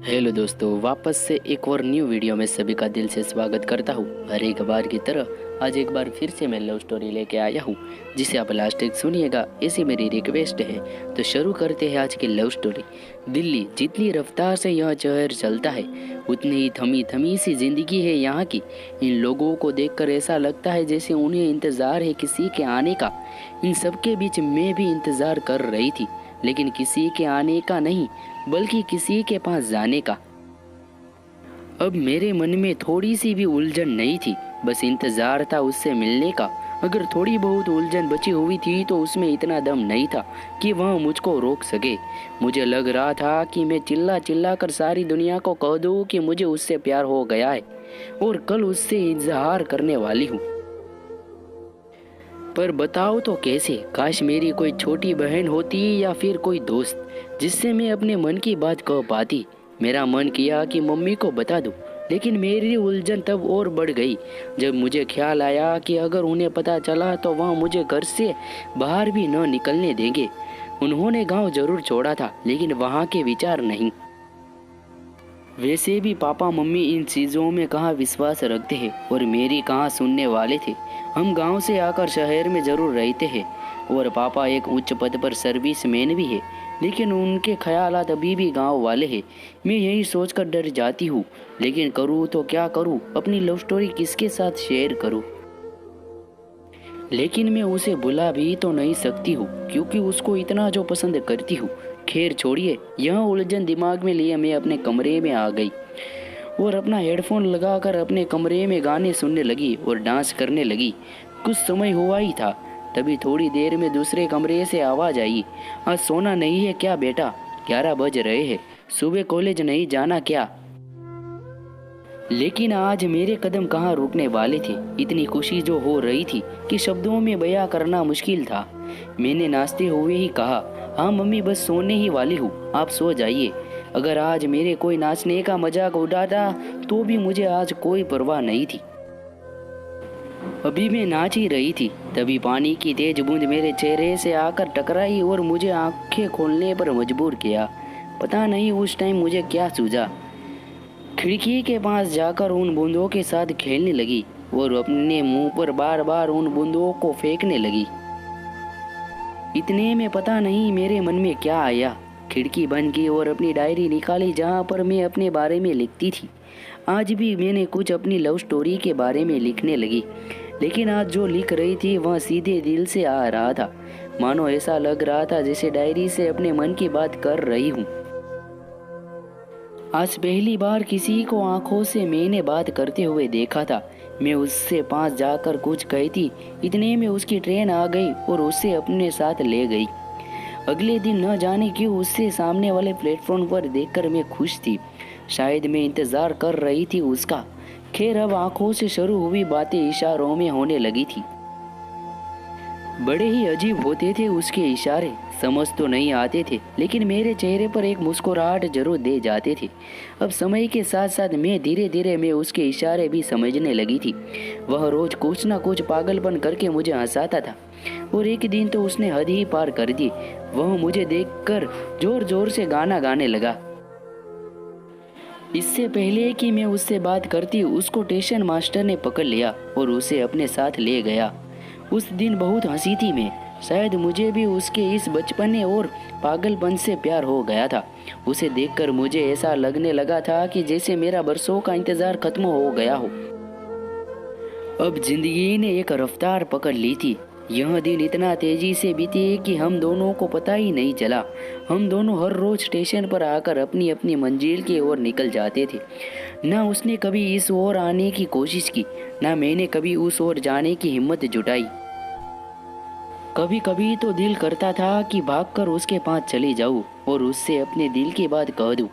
Hello दोस्तों, वापस से एक और न्यू वीडियो में सभी का दिल से स्वागत करता हूँ। हर एक बार की तरह आज एक बार फिर से मैं लव स्टोरी लेके आया हूँ, जिसे आप लास्ट तक सुनिएगा, ऐसी मेरी रिक्वेस्ट है। तो शुरू करते हैं आज की लव स्टोरी। दिल्ली, जितनी रफ्तार से यह शहर चलता है उतनी ही थमी थमी सी जिंदगी है यहाँ की। इन लोगों को देखकर ऐसा लगता है जैसे उन्हें इंतज़ार है किसी के आने का। इन सबके बीच मैं भी इंतज़ार कर रही थी, लेकिन किसी के आने का नहीं, बल्कि किसी के पास जाने का। अब मेरे मन में थोड़ी सी भी उलझन नहीं थी, बस इंतजार था उससे मिलने का। अगर थोड़ी बहुत उलझन बची हुई थी तो उसमें इतना दम नहीं था कि वह मुझको रोक सके। मुझे लग रहा था कि मैं चिल्ला चिल्ला कर सारी दुनिया को कह दूं कि मुझे उससे प्यार हो गया है और कल उससे इजहार करने वाली हूँ। पर बताओ तो कैसे? काश मेरी कोई छोटी बहन होती या फिर कोई दोस्त जिससे मैं अपने मन की बात कह पाती। मेरा मन किया कि मम्मी को बता दूं, लेकिन मेरी उलझन तब और बढ़ गई जब मुझे ख्याल आया कि अगर उन्हें पता चला तो वह मुझे घर से बाहर भी न निकलने देंगे। उन्होंने गांव जरूर छोड़ा था, लेकिन वहां के विचार नहीं। वैसे भी पापा मम्मी इन चीज़ों में कहाँ विश्वास रखते हैं और मेरी कहाँ सुनने वाले थे। हम गांव से आकर शहर में ज़रूर रहते हैं और पापा एक उच्च पद पर सर्विस मैन भी है, लेकिन उनके ख्यालात अभी भी गांव वाले हैं। मैं यही सोचकर डर जाती हूँ, लेकिन करूँ तो क्या करूँ? अपनी लव स्टोरी किसके साथ शेयर करूँ? लेकिन मैं उसे बुला भी तो नहीं सकती हूँ, क्योंकि उसको इतना जो पसंद करती हूँ। खैर छोड़िए, यह उलझन दिमाग में लिए मैं अपने कमरे में आ गई और अपना हेडफोन लगाकर अपने कमरे में गाने सुनने लगी और डांस करने लगी। कुछ समय हुआ ही था, तभी थोड़ी देर में दूसरे कमरे से आवाज़ आई, आज सोना नहीं है क्या बेटा? 11 बज रहे हैं, सुबह कॉलेज नहीं जाना क्या? लेकिन आज मेरे कदम कहाँ रुकने वाले थे। इतनी खुशी जो हो रही थी कि शब्दों में बयां करना मुश्किल था। मैंने नाचते हुए ही कहा, हाँ मम्मी, बस सोने ही वाली हूँ, आप सो जाइए। अगर आज मेरे कोई नाचने का मजाक उड़ाता तो भी मुझे आज कोई परवाह नहीं थी। अभी मैं नाच ही रही थी, तभी पानी की तेज बूंद मेरे चेहरे से आकर टकराई और मुझे आंखें खोलने पर मजबूर किया। पता नहीं उस टाइम मुझे क्या सूझा। खिड़की के पास जाकर उन बूंदों के साथ खेलने लगी और अपने मुंह पर बार बार उन बूंदों को फेंकने लगी। इतने में पता नहीं मेरे मन में क्या आया, खिड़की बंद की और अपनी डायरी निकाली जहाँ पर मैं अपने बारे में लिखती थी। आज भी मैंने कुछ अपनी लव स्टोरी के बारे में लिखने लगी, लेकिन आज जो लिख रही थी वह सीधे दिल से आ रहा था। मानो ऐसा लग रहा था जैसे डायरी से अपने मन की बात कर रही हूँ। आज पहली बार किसी को आंखों से मैंने बात करते हुए देखा था। मैं उससे पास जाकर कुछ कहती, इतने में उसकी ट्रेन आ गई और उसे अपने साथ ले गई। अगले दिन न जाने क्यों उससे सामने वाले प्लेटफॉर्म पर देखकर मैं खुश थी। शायद मैं इंतजार कर रही थी उसका। खैर, अब आंखों से शुरू हुई बातें इशारों में होने लगी थी। बड़े ही अजीब होते थे उसके इशारे, समझ तो नहीं आते थे, लेकिन मेरे चेहरे पर एक मुस्कुराहट जरूर दे जाते थे। अब समय के साथ साथ मैं धीरे धीरे मैं उसके इशारे भी समझने लगी थी। वह रोज कुछ ना कुछ पागलपन करके मुझे हंसाता था और एक दिन तो उसने हद ही पार कर दी। वह मुझे देखकर जोर जोर से गाना गाने लगा। इससे पहले कि मैं उससे बात करती, उसको स्टेशन मास्टर ने पकड़ लिया और उसे अपने साथ ले गया। उस दिन बहुत हंसी थी मैं। शायद मुझे भी उसके इस बचपने और पागलपन से प्यार हो गया था। उसे देखकर मुझे ऐसा लगने लगा था कि जैसे मेरा बरसों का इंतजार खत्म हो गया हो। अब जिंदगी ने एक रफ्तार पकड़ ली थी। यह दिन इतना तेजी से बीते कि हम दोनों को पता ही नहीं चला। हम दोनों हर रोज स्टेशन पर आकर अपनी अपनी मंजिल की ओर निकल जाते थे। ना उसने कभी इस ओर आने की कोशिश की, ना मैंने कभी उस ओर जाने की हिम्मत जुटाई। कभी कभी तो दिल करता था कि भागकर उसके पास चली जाऊं और उससे अपने दिल की बात कह दूं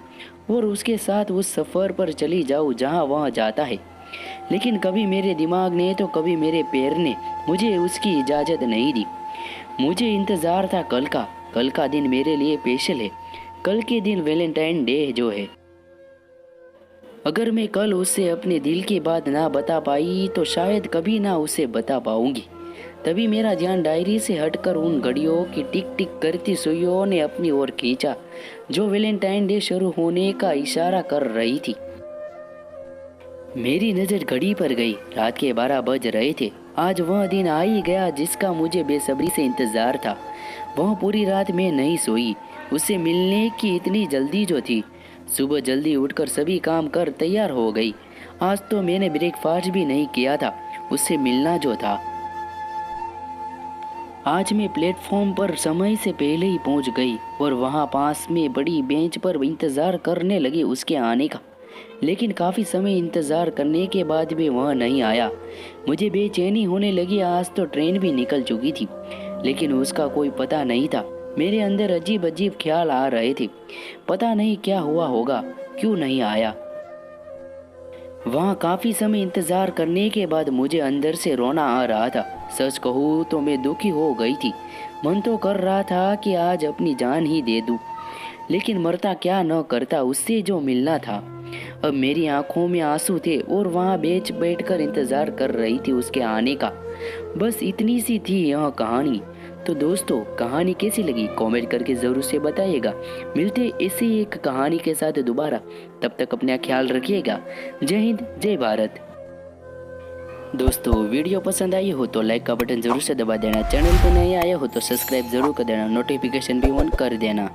और उसके साथ उस सफ़र पर चली जाऊं जहां वह जाता है। लेकिन कभी मेरे दिमाग ने तो कभी मेरे पैर ने मुझे उसकी इजाज़त नहीं दी। मुझे इंतज़ार था कल का। कल का दिन मेरे लिए स्पेशल है। कल के दिन वैलेंटाइन डे जो है। अगर मैं कल उससे अपने दिल की बात ना बता पाई तो शायद कभी ना उसे बता पाऊंगी। तभी मेरा ध्यान डायरी से हटकर उन घड़ियों की टिक टिक करती सुइयों ने अपनी ओर खींचा, जो वैलेंटाइन डे शुरू होने का इशारा कर रही थी। मेरी नज़र घड़ी पर गई। रात के 12 बज रहे थे। आज वह दिन आ ही गया जिसका मुझे बेसब्री से इंतजार था। वह पूरी रात में नहीं सोई, उससे मिलने की इतनी जल्दी जो थी। सुबह जल्दी उठकर सभी काम कर तैयार हो गई। आज तो मैंने ब्रेकफास्ट भी नहीं किया था, उससे मिलना जो था। आज मैं प्लेटफॉर्म पर समय से पहले ही पहुंच गई और वहां पास में बड़ी बेंच पर इंतज़ार करने लगी उसके आने का। लेकिन काफ़ी समय इंतज़ार करने के बाद भी वह नहीं आया। मुझे बेचैनी होने लगी। आज तो ट्रेन भी निकल चुकी थी, लेकिन उसका कोई पता नहीं था। मेरे अंदर अजीब अजीब ख्याल आ रहे थे। पता नहीं क्या हुआ होगा, क्यों नहीं आया। वहाँ काफ़ी समय इंतज़ार करने के बाद मुझे अंदर से रोना आ रहा था। सच कहूँ तो मैं दुखी हो गई थी। मन तो कर रहा था कि आज अपनी जान ही दे दूँ, लेकिन मरता क्या न करता उससे जो मिलना था। अब मेरी आंखों में आंसू थे और वहाँ बेंच बैठकर इंतज़ार कर रही थी उसके आने का। बस इतनी सी थी यह कहानी। तो दोस्तों, कहानी कैसी लगी कमेंट करके ज़रूर से बताइएगा। मिलते ऐसी एक कहानी के साथ दोबारा। तब तक अपना ख्याल रखिएगा। जय हिंद, जय भारत। दोस्तों, वीडियो पसंद आई हो तो लाइक का बटन ज़रूर से दबा देना। चैनल पर नए आए हो तो सब्सक्राइब ज़रूर कर देना। नोटिफिकेशन भी ऑन कर देना।